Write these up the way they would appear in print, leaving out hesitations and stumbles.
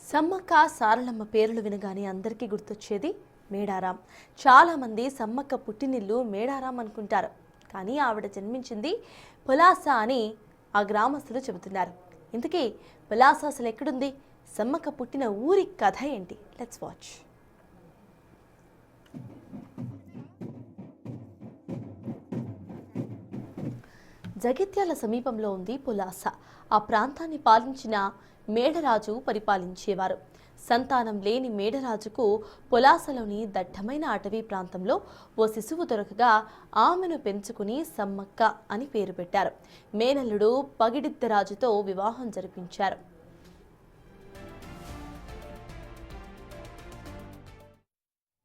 సమ్మక్క సారలమ్మ పేర్లు వినగానే అందరికీ గుర్తొచ్చేది మేడారం. చాలామంది సమ్మక్క పుట్టినిల్లు మేడారం అనుకుంటారు. కానీ ఆవిడ జన్మించింది పులాస అని ఆ గ్రామస్తులు చెబుతున్నారు. ఇంతకీ పులాస అసలు ఎక్కడుంది? సమ్మక్క పుట్టిన ఊరి కథ ఏంటి? Let's watch. జగిత్యాల సమీపంలో ఉంది పులాస. ఆ ప్రాంతాన్ని పాలించిన మేడరాజు పరిపాలించేవారు. సంతానం లేని మేడరాజుకు పులాసలోని దట్టమైన అటవీ ప్రాంతంలో ఓ శిశువు దొరకగా ఆమెను పెంచుకుని సమ్మక్క అని పేరు పెట్టారు. మేనల్లుడు పగిడిద్దరాజుతో వివాహం జరిపించారు.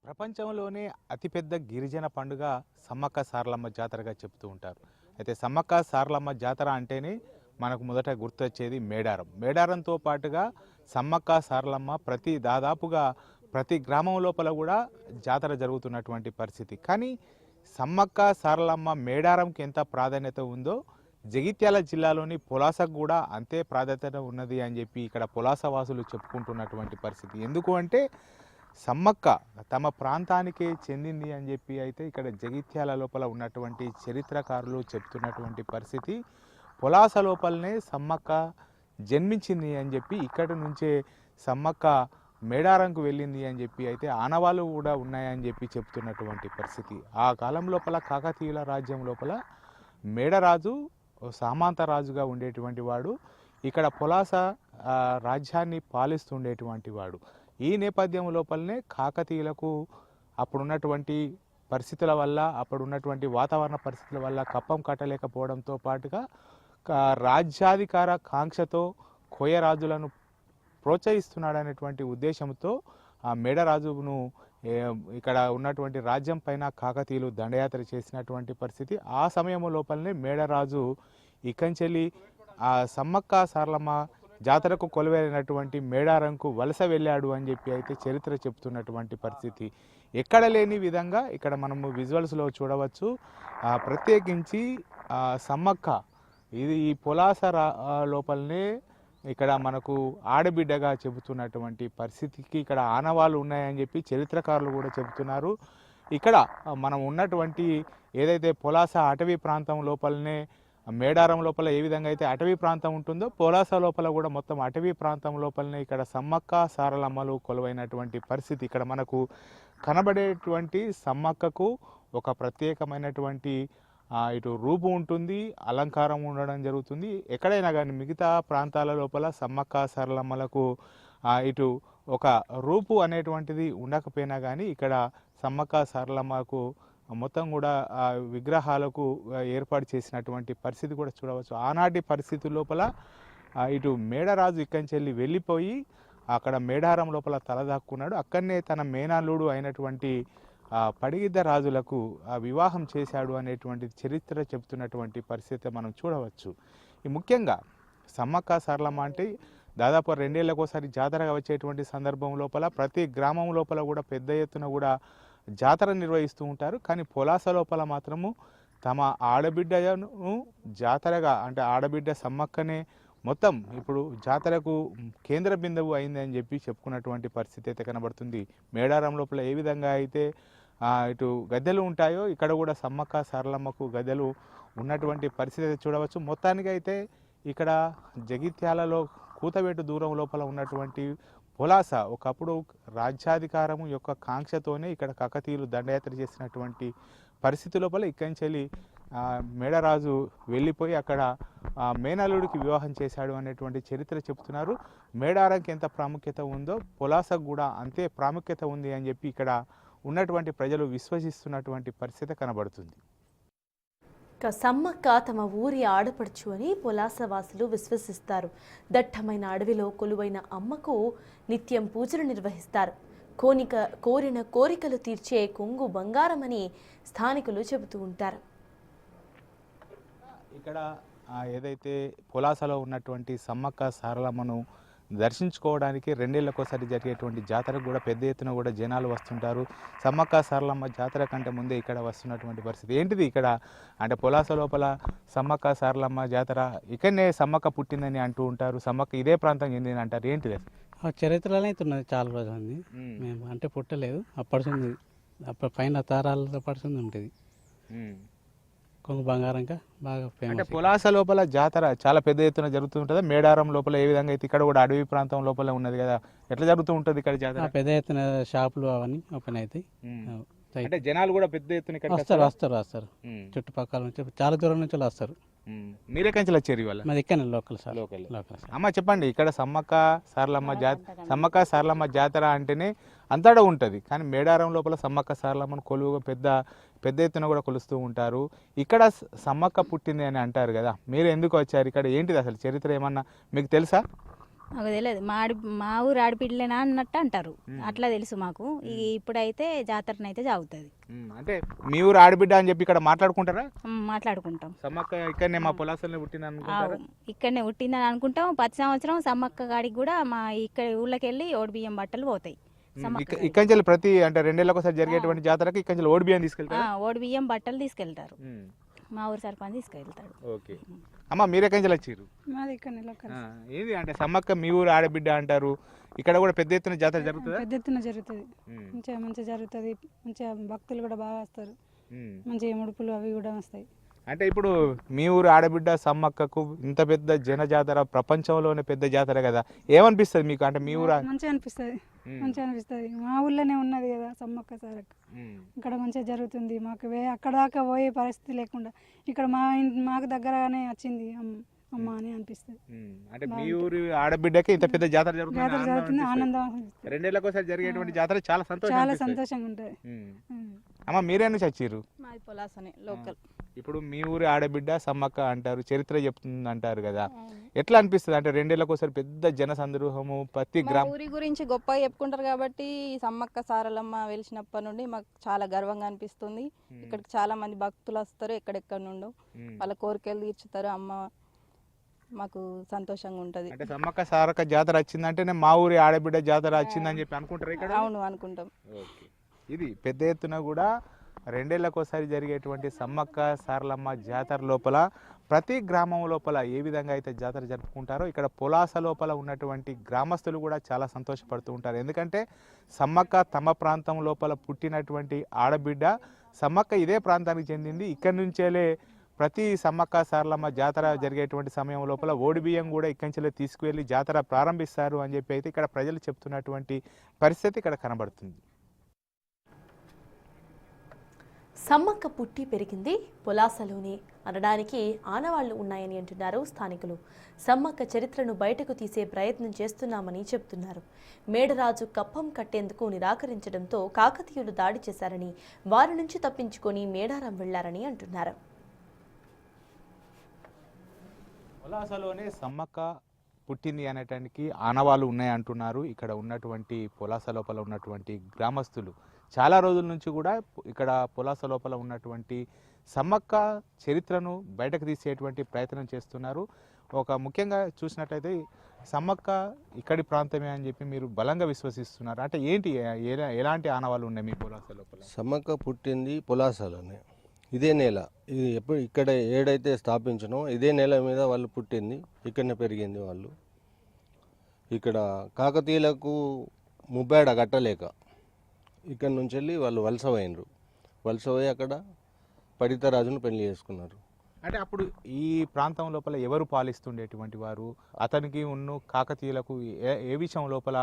ప్రపంచంలోనే అతిపెద్ద గిరిజన పండుగ సమ్మక్క సారలమ్మ జాతరగా చెప్తూ ఉంటారు. అయితే సమ్మక్క సారలమ్మ జాతర అంటేనే మనకు మొదట గుర్తొచ్చేది మేడారం. మేడారంతో పాటుగా సమ్మక్క సారలమ్మ దాదాపుగా ప్రతి గ్రామం లోపల కూడా జాతర జరుగుతున్నటువంటి పరిస్థితి. కానీ సమ్మక్క సారలమ్మ మేడారంకి ఎంత ప్రాధాన్యత ఉందో జగిత్యాల జిల్లాలోని పులాసకు కూడా అంతే ప్రాధాన్యత ఉన్నది అని చెప్పి ఇక్కడ పులాస వాసులు చెప్పుకుంటున్నటువంటి పరిస్థితి. ఎందుకు అంటే సమ్మక్క తమ ప్రాంతానికే చెందింది అని చెప్పి అయితే ఇక్కడ జగిత్యాల లోపల ఉన్నటువంటి చరిత్రకారులు చెప్తున్నటువంటి పరిస్థితి. పులాస లోపలనే సమ్మక్క జన్మించింది అని చెప్పి ఇక్కడి నుంచే సమ్మక్క మేడారంకు వెళ్ళింది అని చెప్పి అయితే ఆనవాళ్ళు కూడా ఉన్నాయని చెప్పి చెప్తున్నటువంటి పరిస్థితి. ఆ కాలం లోపల కాకతీయుల రాజ్యం లోపల మేడరాజు సామంతరాజుగా ఉండేటువంటి వాడు. ఇక్కడ పులాస రాజ్యాన్ని పాలిస్తుండేటువంటి వాడు. ఈ నేపథ్యం లోపలనే కాకతీయులకు అప్పుడున్నటువంటి పరిస్థితుల వల్ల అప్పుడున్నటువంటి వాతావరణ పరిస్థితుల వల్ల కప్పం కట్టలేకపోవడంతో పాటుగా రాజ్యాధికార కాంక్షతో కోయరాజులను ప్రోత్సహిస్తున్నాడనేటువంటి ఉద్దేశంతో ఆ మేడరాజును ఇక్కడ ఉన్నటువంటి రాజ్యం పైన కాకతీయులు దండయాత్ర చేసినటువంటి పరిస్థితి. ఆ సమయం లోపలనే మేడరాజు ఇకంచెల్లి ఆ సమ్మక్క సారలమ్మ జాతరకు కొలువైనటువంటి మేడారంకు వలస వెళ్ళాడు అని చెప్పి అయితే చరిత్ర చెప్తున్నటువంటి పరిస్థితి. ఎక్కడ లేని విధంగా ఇక్కడ మనము విజువల్స్లో చూడవచ్చు. ప్రత్యేకించి సమ్మక్క ఇది ఈ పులాస లోపలనే ఇక్కడ మనకు ఆడబిడ్డగా చెబుతున్నటువంటి పరిస్థితికి ఇక్కడ ఆనవాళ్ళు ఉన్నాయని చెప్పి చరిత్రకారులు కూడా చెబుతున్నారు. ఇక్కడ మనం ఉన్నటువంటి ఏదైతే పులాస అటవీ ప్రాంతం లోపలనే మేడారం లోపల ఏ విధంగా అయితే అటవీ ప్రాంతం ఉంటుందో పులాస లోపల కూడా మొత్తం అటవీ ప్రాంతం లోపలనే ఇక్కడ సమ్మక్క సారలమ్మలు కొలువైనటువంటి పరిస్థితి. ఇక్కడ మనకు కనబడేటువంటి సమ్మక్కకు ఒక ప్రత్యేకమైనటువంటి ఇటు రూపు ఉంటుంది, అలంకారం ఉండడం జరుగుతుంది. ఎక్కడైనా కానీ మిగతా ప్రాంతాల లోపల సమ్మక్క సారలమ్మలకు ఇటు ఒక రూపు అనేటువంటిది ఉండకపోయినా కానీ ఇక్కడ సమ్మక్క సారలమ్మకు మొత్తం కూడా విగ్రహాలకు ఏర్పాటు చేసినటువంటి పరిస్థితి కూడా చూడవచ్చు. ఆనాటి పరిస్థితి లోపల ఇటు మేడరాజు ఇక్కంచెల్లి వెళ్ళిపోయి అక్కడ మేడారం లోపల తలదాక్కున్నాడు. అక్కడనే తన మేనల్లుడు అయినటువంటి పడిగిద్ద రాజులకు వివాహం చేశాడు అనేటువంటి చరిత్ర చెబుతున్నటువంటి పరిస్థితి మనం చూడవచ్చు. ఈ ముఖ్యంగా సమ్మక్క సారలమ్మ అంటే దాదాపు 2 ఏళ్లకోసారి జాతరగా వచ్చేటువంటి సందర్భం లోపల ప్రతి గ్రామం లోపల కూడా పెద్ద ఎత్తున కూడా జాతర నిర్వహిస్తూ ఉంటారు. కానీ పులాస లోపల మాత్రము తమ ఆడబిడ్డను జాతరగా అంటే ఆడబిడ్డ సమ్మక్కనే మొత్తం ఇప్పుడు జాతరకు కేంద్ర బిందువు అయింది అని చెప్పి చెప్పుకున్నటువంటి పరిస్థితి అయితే కనబడుతుంది. మేడారం లోపల ఏ విధంగా అయితే ఇటు గద్దెలు ఉంటాయో ఇక్కడ కూడా సమ్మక్క సారలమ్మకు గద్దెలు ఉన్నటువంటి పరిస్థితి అయితే చూడవచ్చు. మొత్తానికి అయితే ఇక్కడ జగిత్యాలలో కూతవేటు దూరం లోపల ఉన్నటువంటి పులాస ఒకప్పుడు రాజ్యాధికారము యొక్క కాంక్షతోనే ఇక్కడ కాకతీయులు దండయాత్ర చేసినటువంటి పరిస్థితి లోపల ఇక్కంచెల్లి మేడరాజు వెళ్ళిపోయి అక్కడ మేనల్లుడికి వివాహం చేశాడు అనేటువంటి చరిత్ర చెప్తున్నారు. మేడారంకి ఎంత ప్రాముఖ్యత ఉందో పులాసకు కూడా అంతే ప్రాముఖ్యత ఉంది అని చెప్పి ఇక్కడ ఉన్నటువంటి ప్రజలు విశ్వసిస్తున్నటువంటి పరిస్థితి కనబడుతుంది. సమ్మక్క తమ ఊరి ఆడపడుచు అని పులాసవాసులు విశ్వసిస్తారు. దట్టమైన అడవిలో కొలువైన అమ్మకు నిత్యం పూజలు నిర్వహిస్తారు. కోరిన కోరికలు తీర్చే కొంగు బంగారం అని స్థానికులు చెబుతూ ఉంటారు. ఇక్కడ ఏదైతే పులాసలో ఉన్నటువంటి సమ్మక్క సారలమ్మను దర్శించుకోవడానికి 2 ఏళ్లకోసారి జరిగేటువంటి జాతరకు కూడా పెద్ద ఎత్తున కూడా జనాలు వస్తుంటారు. సమ్మక్క సారలమ్మ జాతర కంటే ముందే ఇక్కడ వస్తున్నటువంటి పరిస్థితి ఏంటిది? ఇక్కడ అంటే పులాస లోపల సమ్మక్క సారలమ్మ జాతర ఇక్కడనే సమ్మక్క పుట్టిందని అంటూ ఉంటారు. సమ్మక్క ఇదే ప్రాంతం చెందింది అంటారు. ఏంటిది? ఆ చరిత్రలో అయితే ఉన్నది చాలా రోజులు ఉంది. మేము అంటే పుట్టలేదు అప్పటి ఉంది, అప్పటి పైన తరాలతో పడుతుంది ఉంటుంది. కొంగు బంగారంగా బాగా అంటే ఫేమస్. పులాస లోపల జాతర చాలా పెద్ద ఎత్తున జరుగుతూ ఉంటుందా? మేడారం లోపల ఏ విధంగా అయితే ఇక్కడ కూడా అడవి ప్రాంతం లోపల ఉన్నది కదా, ఎట్లా జరుగుతూ ఉంటుంది ఇక్కడ జాతర? పెద్ద ఎత్తున షాపులు అవన్నీ ఓపెన్ అవుతాయి. అంటే జనాలు కూడా పెద్ద ఎత్తున ఇక్కడికి వస్తారు వస్తారా? వస్తారు వస్తారు చుట్టుపక్కల నుంచి చాలా దూరం నుంచి వాళ్ళు వస్తారు. మీరే కంచెలు వచ్చారు ఇవాళ? మాది ఇక్కడ local sir. Local. Local sir. అమ్మ చెప్పండి, ఇక్కడ సమ్మక్క సారలమ్మ జాతర అంటేనే అంతటా ఉంటుంది, కానీ మేడారం లోపల సమ్మక్క సారలమ్మను కొలువుగా పెద్ద ఎత్తున కూడా కొలుస్తూ ఉంటారు. ఇక్కడ సమ్మక్క పుట్టింది అని అంటారు కదా, మీరు ఎందుకు వచ్చారు ఇక్కడ? ఏంటిది అసలు చరిత్ర ఏమన్నా మీకు తెలుసా? మాకు తెలియదు, మా ఊరు ఆడపిల్లనా అన్నట్టు అంటారు, అట్లా తెలుసు మాకు. ఇప్పుడైతే జాతరనైతే జాగుతుంది. అంటే మీ ఊరు ఆడబిడ్డ అని చెప్పి ఇక్కడ మాట్లాడుకుంటారా? మాట్లాడుకుంటాం. సమ్మక్క ఇక్కడనే మా పొలాసల్ని పుట్టింది అనుకుంటారా? ఇక్కడనే పుట్టిందని అనుకుంటాం. ప్రతి సంవత్సరం సమ్మక్క గాడికి కూడా మా ఇక్కడ ఊళ్ళకి వెళ్ళి ఓడి బియ్యం బట్టలు పోతాయి. ఇక్కడి ప్రతి అంటే 2 ఏళ్ళకి ఒకసారి జరిగేటువంటి జాతరకి ఇక్కడి ఓడి బియ్యం తీసుకెళ్తారు. ఓడి బియ్యం బట్టలు తీసుకెళ్తారు, మా ఊరు సర్పంచ్ తీసుకెళ్తాడు. ఓకే అమ్మ, మీరే కంచెలు వచ్చారు? మాది ఇక్కడ లోకల్. ఏది అంటే సమ్మక్క మీ ఊరు ఆడబిడ్డ అంటారు, ఇక్కడ కూడా పెద్ద ఎత్తున జాతర జరుగుతుందా? పెద్ద ఎత్తున జరుగుతుంది, మంచిగా జరుగుతుంది. మంచిగా భక్తులు కూడా బాగా వస్తారు, మంచిగా ముడుపులు అవి కూడా వస్తాయి. అంటే ఇప్పుడు మీ ఊరు ఆడబిడ్డ సమ్మక్కకు ఇంత పెద్ద జన జాతర, ప్రపంచంలోనే పెద్ద జాతర కదా, ఏమనిపిస్తుంది మీకు? అంటే మీ ఊరు మంచిగా అనిపిస్తుంది, మంచిగా అనిపిస్తుంది. మా ఊళ్ళోనే ఉన్నది కదా సమ్మక్క సారక్క, ఇక్కడ మంచిగా జరుగుతుంది. మాకు అక్కడ దాకా పోయే పరిస్థితి లేకుండా ఇక్కడ మాకు దగ్గరగానే వచ్చింది అమ్మ అని అనిపిస్తుంది. అంటే మీ ఊరు ఆడబిడ్డకి ఇంత పెద్ద జాతర జరుగుతుంది, ఆనందం. 2 ఏళ్ళకి ఒకసారి జరిగేటువంటి జాతర చాలా సంతోషంగా ఉంటుంది. అమ్మ, మీరే నుంచి వచ్చారు? మాది పొలాసనే లోకల్. ఇప్పుడు మీ ఊరి ఆడబిడ్డ సమ్మక్క అంటారు, చరిత్ర చెప్తుంది అంటారు కదా, ఎట్లా అనిపిస్తుంది? అంటే 2 ఏళ్ళకి ఒకసారి పెద్ద జన సంద్రోహము ప్రతి ఊరి గురించి గొప్పగా చెప్పుకుంటారు కాబట్టి సమ్మక్క సారలమ్మ వెలిసినప్పటి నుండి మాకు చాలా గర్వంగా అనిపిస్తుంది. ఇక్కడికి చాలా మంది భక్తులు వస్తారు, ఎక్కడెక్కడ నుండో వాళ్ళ కోరికలు తీర్చుతారు. అమ్మ మాకు సంతోషంగా ఉంటది. అంటే సమ్మక్క సారక్క జాతర వచ్చిందంటేనే మా ఊరి ఆడబిడ్డ జాతర వచ్చిందని చెప్పి అనుకుంటారు ఇక్కడ? అవును, అనుకుంటాం. ఇది పెద్ద ఎత్తున కూడా 2 ఏళ్ళకి ఒకసారి జరిగేటువంటి సమ్మక్క సారలమ్మ జాతర లోపల ప్రతి గ్రామం లోపల ఏ విధంగా అయితే జాతర జరుపుకుంటారో ఇక్కడ పొలాస లోపల ఉన్నటువంటి గ్రామస్తులు కూడా చాలా సంతోషపడుతూ ఉంటారు. ఎందుకంటే సమ్మక్క తమ ప్రాంతం లోపల పుట్టినటువంటి ఆడబిడ్డ, సమ్మక్క ఇదే ప్రాంతానికి చెందింది. ఇక్కడి నుంచేలే ప్రతి సమ్మక్క సారలమ్మ జాతర జరిగేటువంటి సమయం లోపల ఓడి బియ్యం కూడా ఇక్కడి నుంచే తీసుకువెళ్ళి జాతర ప్రారంభిస్తారు అని చెప్పి అయితే ఇక్కడ ప్రజలు చెప్తున్నటువంటి పరిస్థితి ఇక్కడ కనబడుతుంది. సమ్మక్క పుట్టి పెరిగింది పొలాసలోనే అనడానికి ఆనవాళ్లు ఉన్నాయని అంటున్నారు స్థానికులు. సమ్మక్క చరిత్రను బయటకు తీసే ప్రయత్నం చేస్తున్నామని చెప్తున్నారు. మేడరాజు కప్పం కట్టేందుకు నిరాకరించడంతో కాకతీయులు దాడి చేశారని, వారి నుంచి తప్పించుకొని మేడారం వెళ్లారని అంటున్నారు. పొలాసలోనే సమ్మక్క పుట్టింది అనేటానికి ఆనవాళ్ళు ఉన్నాయంటున్నారు ఇక్కడ ఉన్నటువంటి పొలాస లోపల ఉన్నటువంటి గ్రామస్తులు. చాలా రోజుల నుంచి కూడా ఇక్కడ పొలాస లోపల ఉన్నటువంటి సమ్మక్క చరిత్రను బయటకు తీసేటువంటి ప్రయత్నం చేస్తున్నారు. ఒక ముఖ్యంగా చూసినట్లయితే సమ్మక్క ఇక్కడి ప్రాంతమే అని చెప్పి మీరు బలంగా విశ్వసిస్తున్నారు. అంటే ఏంటి, ఎలాంటి ఆనవాళ్ళు ఉన్నాయి మీ పొలాస లోపల? సమ్మక్క పుట్టింది పొలాసలోనే, ఇదే నేల. ఇది ఎప్పుడు ఇక్కడ ఏడైతే స్థాపించనో ఇదే నేల మీద వాళ్ళు పుట్టింది, ఇక్కడనే పెరిగింది వాళ్ళు. ఇక్కడ కాకతీయులకు ముబ్బేడ కట్టలేక ఇక్కడ నుంచి వెళ్ళి వాళ్ళు వలస పోయినరు. వలస పోయి అక్కడ పడితరాజును పెళ్లి చేసుకున్నారు. అంటే అప్పుడు ఈ ప్రాంతం లోపల ఎవరు పాలిస్తుండేటువంటి వారు? అతనికి ఉన్న కాకతీయులకు ఏ విషయం లోపల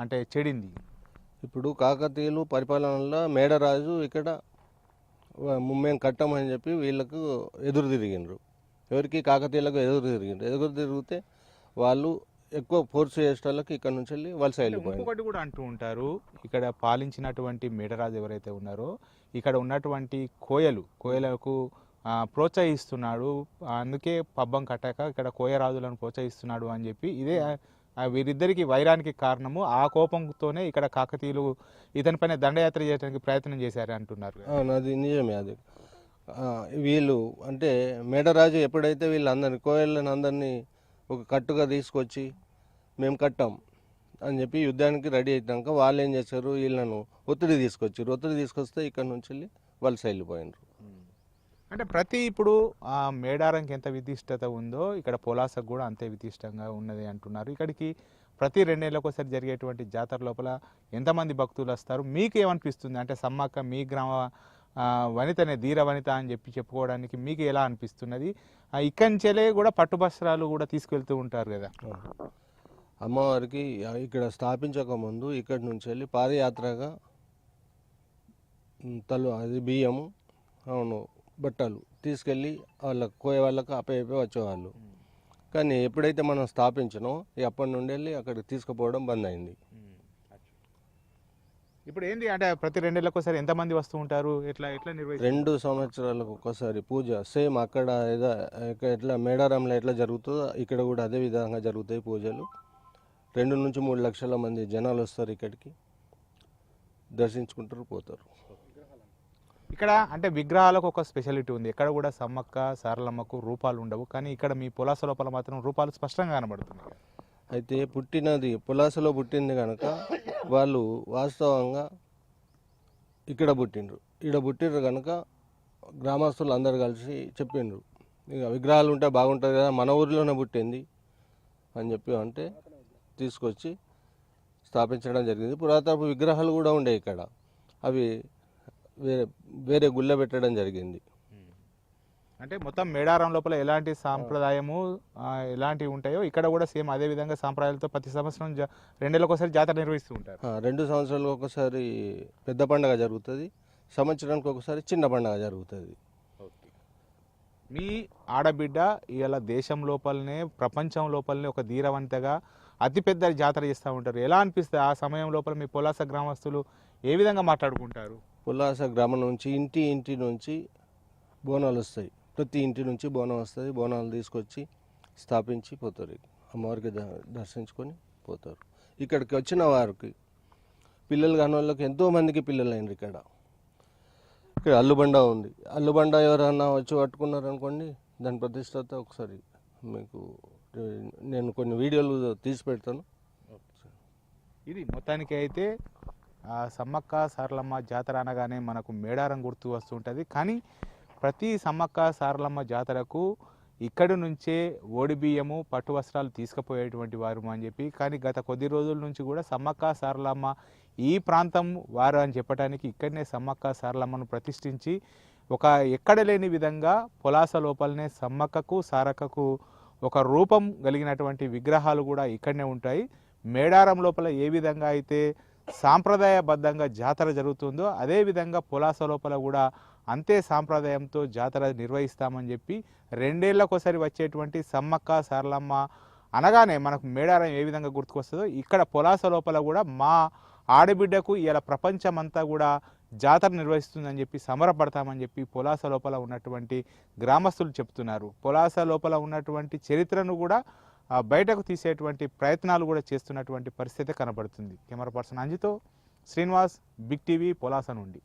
అంటే చెడింది? ఇప్పుడు కాకతీయులు పరిపాలనలో మేడరాజు ఇక్కడ మేము కట్టమని చెప్పి వీళ్ళకు ఎదురు తిరిగినరు. ఎవరికి? కాకతీయులకు ఎదురు తిరిగిండ్రు. ఎదురు తిరిగితే వాళ్ళు ఎక్కువ ఫోర్స్ చేసేటోళ్ళకి ఇక్కడ నుంచి వెళ్ళి వలస వెళ్ళిపోయింది. ఇంకొకటి కూడా అంటూ ఉంటారు, ఇక్కడ పాలించినటువంటి మేడరాజు ఎవరైతే ఉన్నారో ఇక్కడ ఉన్నటువంటి కోయలకు ప్రోత్సహిస్తున్నాడు, అందుకే పబ్బం కట్టాక ఇక్కడ కోయరాజులను ప్రోత్సహిస్తున్నాడు అని చెప్పి ఇదే వీరిద్దరికి వైరానికి కారణము. ఆ కోపంతోనే ఇక్కడ కాకతీయులు ఇతనిపైన దండయాత్ర చేయడానికి ప్రయత్నం చేశారు అంటున్నారు. అది నిజమే. అది వీళ్ళు అంటే మేడరాజు ఎప్పుడైతే వీళ్ళందరినీ కోయళ్ళని అందరినీ ఒక కట్టుగా తీసుకొచ్చి మేము కట్టాం అని చెప్పి యుద్ధానికి రెడీ అయినాక వాళ్ళు ఏం చేశారు, వీళ్ళను ఒత్తిడి తీసుకొస్తే ఇక్కడ నుంచి వెళ్ళి వలస వెళ్ళిపోయినారు. అంటే ప్రతి ఇప్పుడు మేడారంకి ఎంత విశిష్టత ఉందో ఇక్కడ పొలాసకు కూడా అంతే విశిష్టంగా ఉన్నది అంటున్నారు. ఇక్కడికి ప్రతి 2 ఏళ్ళకి ఒకసారి జరిగేటువంటి జాతర లోపల ఎంతమంది భక్తులు వస్తారు? మీకు ఏమనిపిస్తుంది? అంటే సమ్మక్క మీ గ్రామ వనితనే, ధీర వనిత అని చెప్పి చెప్పుకోవడానికి మీకు ఎలా అనిపిస్తున్నది? ఇక్కడి నుంచెలే కూడా పట్టు వస్త్రాలు కూడా తీసుకెళ్తూ ఉంటారు కదా. అమ్మవారికి ఇక్కడ స్థాపించక ముందు ఇక్కడి నుంచి వెళ్ళి పాదయాత్రగా అది బియ్యము అవును బట్టలు తీసుకెళ్ళి వాళ్ళకి కోయ వాళ్ళకి అప్పయిపోయి వచ్చేవాళ్ళు. కానీ ఎప్పుడైతే మనం స్థాపించినో అప్పటి నుండి వెళ్ళి అక్కడికి తీసుకుపోవడం బంద్ అయింది. ఇప్పుడు ఏంటి అంటే ప్రతి 2 ఏళ్ళకి ఒకసారి ఎంతమంది వస్తూ ఉంటారు? ఎట్లా నిర్వహిస్తారు? 2 సంవత్సరాలకు ఒకసారి పూజ సేమ్ అక్కడ ఎట్లా మేడారంలో ఎట్లా జరుగుతుందో ఇక్కడ కూడా అదే విధంగా జరుగుతాయి పూజలు. 2 నుంచి 3 లక్షల మంది జనాలు వస్తారు ఇక్కడికి, దర్శించుకుంటారు, పోతారు. ఇక్కడ అంటే విగ్రహాలకు ఒక స్పెషాలిటీ ఉంది. ఎక్కడ కూడా సమ్మక్క సారలమ్మకు రూపాలు ఉండవు, కానీ ఇక్కడ మీ పులాస లోపల మాత్రం రూపాలు స్పష్టంగా కనబడుతున్నాయి. అయితే పుట్టినది పులాసలో పుట్టింది కనుక వాళ్ళు వాస్తవంగా ఇక్కడ పుట్టిండ్రు కనుక గ్రామస్తులు అందరు కలిసి చెప్పిండ్రు, ఇక విగ్రహాలు ఉంటే బాగుంటుంది కదా, మన ఊరిలోనే పుట్టింది అని చెప్పి అంటే తీసుకొచ్చి స్థాపించడం జరిగింది. పురాతనపు విగ్రహాలు కూడా ఉండే ఇక్కడ, అవి వేరే గుళ్ళ పెట్టడం జరిగింది. అంటే మొత్తం మేడారం లోపల ఎలాంటి సాంప్రదాయము ఎలాంటివి ఉంటాయో ఇక్కడ కూడా సేమ్ అదే విధంగా సాంప్రదాయాలతో ప్రతి సంవత్సరం 2 ఏళ్ళకి ఒకసారి జాతర నిర్వహిస్తూ ఉంటారు. 2 సంవత్సరాలకు ఒకసారి పెద్ద పండుగ జరుగుతుంది, సంవత్సరానికి ఒకసారి చిన్న పండుగ జరుగుతుంది. మీ ఆడబిడ్డ ఇలా దేశం లోపలనే ప్రపంచం లోపలనే ఒక ధీరవంతగా అతిపెద్ద జాతర చేస్తూ ఉంటారు. ఎలా అనిపిస్తుంది ఆ సమయం లోపల? మీ పులాస గ్రామస్తులు ఏ విధంగా మాట్లాడుకుంటారు? పులాస గ్రామం నుంచి ఇంటి నుంచి బోనాలు వస్తాయి, ప్రతి ఇంటి నుంచి బోనం వస్తుంది. బోనాలు తీసుకొచ్చి స్థాపించి పోతారు, అమ్మవారికి దర్శించుకొని పోతారు. ఇక్కడికి వచ్చిన వారికి పిల్లలు కాని వాళ్ళకి ఎంతోమందికి పిల్లలు అయినారు. ఇక్కడ అల్లుబండ ఉంది, అల్లుబండ ఎవరన్నా వచ్చి పట్టుకున్నారనుకోండి, దాని ప్రతిష్టత ఒకసారి మీకు నేను కొన్ని వీడియోలు తీసి పెడతాను. ఇది మొత్తానికి అయితే సమ్మక్క సారలమ్మ జాతర అనగానే మనకు మేడారం గుర్తు వస్తుంటుంది. కానీ ప్రతి సమ్మక్క సారలమ్మ జాతరకు ఇక్కడి నుంచే ఓడిబియ్యము పట్టు వస్త్రాలు తీసుకుపోయేటువంటి వారు అని చెప్పి, కానీ గత కొద్ది రోజుల నుంచి కూడా సమ్మక్క సారలమ్మ ఈ ప్రాంతం వారు అని చెప్పడానికి ఇక్కడనే సమ్మక్క సారలమ్మను ప్రతిష్ఠించి ఒక ఎక్కడ లేని విధంగా పులాస లోపలనే సమ్మక్కకు సారక్కకు ఒక రూపం కలిగినటువంటి విగ్రహాలు కూడా ఇక్కడనే ఉంటాయి. మేడారం లోపల ఏ విధంగా అయితే సాంప్రదాయబద్ధంగా జాతర జరుగుతుందో అదేవిధంగా పులాస లోపల కూడా అంతే సాంప్రదాయంతో జాతర నిర్వహిస్తామని చెప్పి 2 ఏళ్ళకోసారి వచ్చేటువంటి సమ్మక్క సారలమ్మ అనగానే మనకు మేడారం ఏ విధంగా గుర్తుకొస్తుందో ఇక్కడ పులాస లోపల కూడా మా ఆడబిడ్డకు ఇలా ప్రపంచమంతా కూడా జాతర నిర్వహిస్తుందని చెప్పి సంబరపడతామని చెప్పి పులాస లోపల ఉన్నటువంటి గ్రామస్తులు చెప్తున్నారు. పులాస లోపల ఉన్నటువంటి చరిత్రను కూడా బయటకు తీసేటువంటి ప్రయత్నాలు కూడా చేస్తున్నటువంటి పరిస్థితి కనబడుతుంది. కెమెరా పర్సన్ అంజితో శ్రీనివాస్, బిగ్ టీవీ, పులాస నుండి.